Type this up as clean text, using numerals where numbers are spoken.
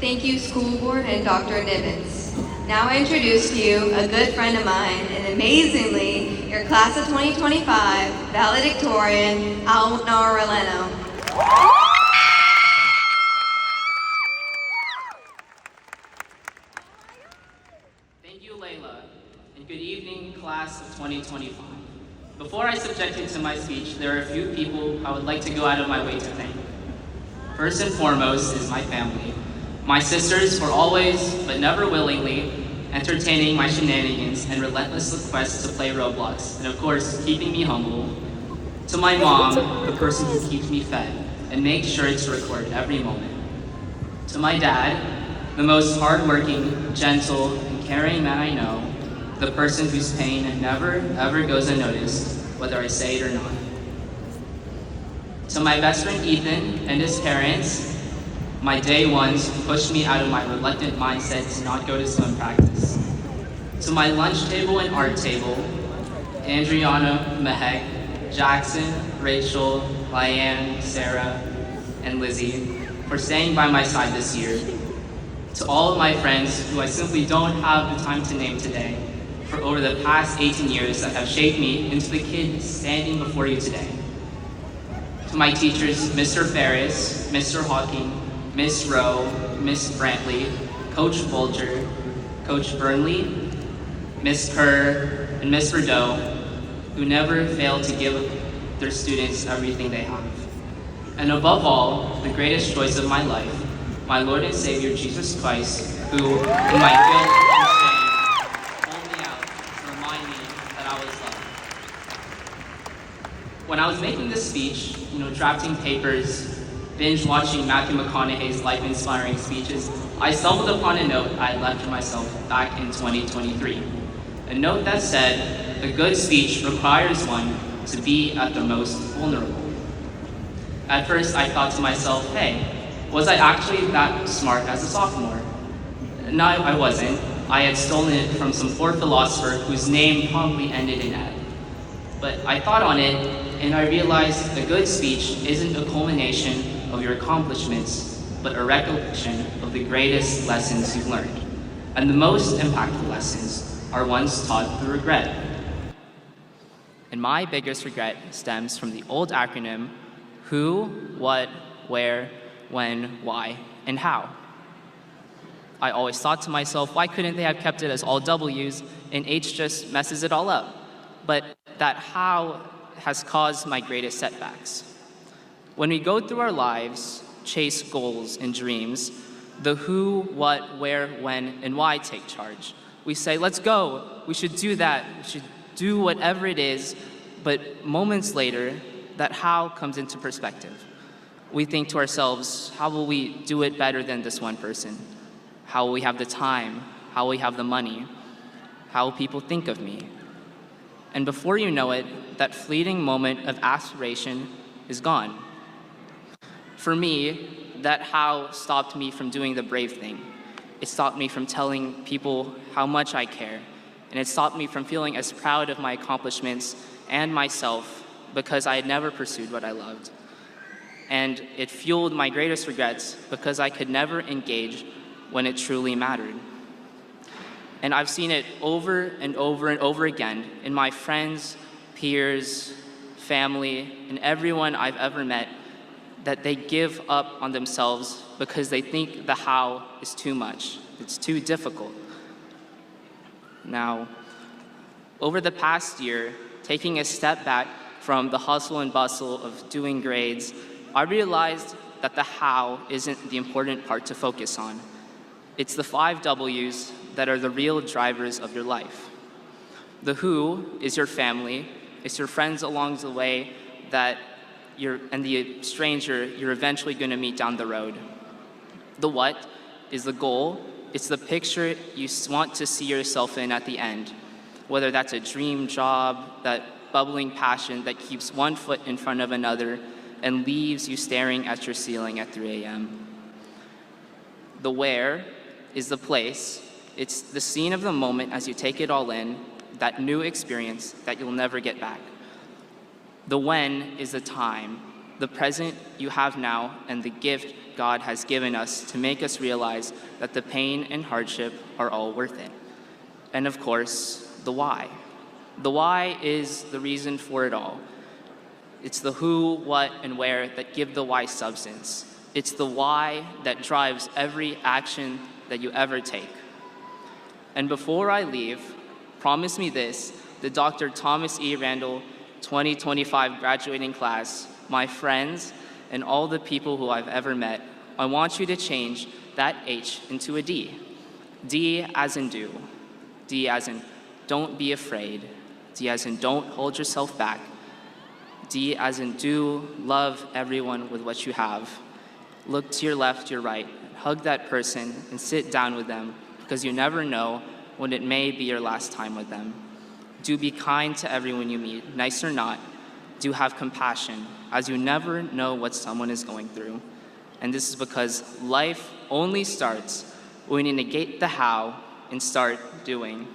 Thank you, school board and Dr. Nibbins. Now I introduce to you a good friend of mine, and amazingly, your class of 2025 valedictorian, Alnar Releno. Thank you, Layla, and good evening, class of 2025. Before I subject you to my speech, there are a few people I would like to go out of my way to thank. First and foremost is my family. My sisters for always, but never willingly, entertaining my shenanigans and relentless requests to play Roblox, and of course, keeping me humble. To my mom, the person who keeps me fed and makes sure to record every moment. To my dad, the most hardworking, gentle, and caring man I know, the person whose pain never, ever goes unnoticed, whether I say it or not. To my best friend Ethan and his parents, my day ones who pushed me out of my reluctant mindset to not go to swim practice. To my lunch table and art table, Andriana, Mehek, Jackson, Rachel, Lyanne, Sarah, and Lizzie for staying by my side this year. To all of my friends who I simply don't have the time to name today, for over the past 18 years that have shaped me into the kid standing before you today. To my teachers, Mr. Ferris, Mr. Hawking, Miss Rowe, Miss Brantley, Coach Bolger, Coach Burnley, Miss Kerr, and Miss Rideau, who never fail to give their students everything they have. And above all, the greatest choice of my life, my Lord and Savior Jesus Christ, who, in my guilt and shame, pulled me out to remind me that I was loved. When I was making this speech, drafting papers, binge watching Matthew McConaughey's life-inspiring speeches, I stumbled upon a note I had left for myself back in 2023. A note that said, a good speech requires one to be at the most vulnerable. At first, I thought to myself, hey, was I actually that smart as a sophomore? No, I wasn't. I had stolen it from some poor philosopher whose name probably ended in Ed. But I thought on it, and I realized a good speech isn't a culmination of your accomplishments, but a recollection of the greatest lessons you've learned. And the most impactful lessons are ones taught through regret. And my biggest regret stems from the old acronym, who, what, where, when, why, and how. I always thought to myself, why couldn't they have kept it as all W's and H just messes it all up? But that how has caused my greatest setbacks. When we go through our lives, chase goals and dreams, the who, what, where, when, and why take charge. We say, let's go, we should do that, we should do whatever it is, but moments later, that how comes into perspective. We think to ourselves, how will we do it better than this one person? How will we have the time? How will we have the money? How will people think of me? And before you know it, that fleeting moment of aspiration is gone. For me, that how stopped me from doing the brave thing. It stopped me from telling people how much I care. And it stopped me from feeling as proud of my accomplishments and myself because I had never pursued what I loved. And it fueled my greatest regrets because I could never engage when it truly mattered. And I've seen it over and over and over again in my friends, peers, family, and everyone I've ever met, that they give up on themselves because they think the how is too much. It's too difficult. Now, over the past year, taking a step back from the hustle and bustle of doing grades, I realized that the how isn't the important part to focus on. It's the 5 W's that are the real drivers of your life. The who is your family, it's your friends along the way and the stranger you're eventually going to meet down the road. The what is the goal, it's the picture you want to see yourself in at the end, whether that's a dream job, that bubbling passion that keeps one foot in front of another and leaves you staring at your ceiling at 3 a.m. The where is the place. It's the scene of the moment as you take it all in, that new experience that you'll never get back. The when is the time, the present you have now, and the gift God has given us to make us realize that the pain and hardship are all worth it. And of course, the why. The why is the reason for it all. It's the who, what, and where that give the why substance. It's the why that drives every action that you ever take. And before I leave, promise me this, the Dr. Thomas E. Randle 2025 graduating class, my friends, and all the people who I've ever met, I want you to change that H into a D. D as in do. D as in don't be afraid. D as in don't hold yourself back. D as in do love everyone with what you have. Look to your left, your right, hug that person and sit down with them because you never know when it may be your last time with them. Do be kind to everyone you meet, nice or not. Do have compassion, as you never know what someone is going through. And this is because life only starts when you negate the how and start doing.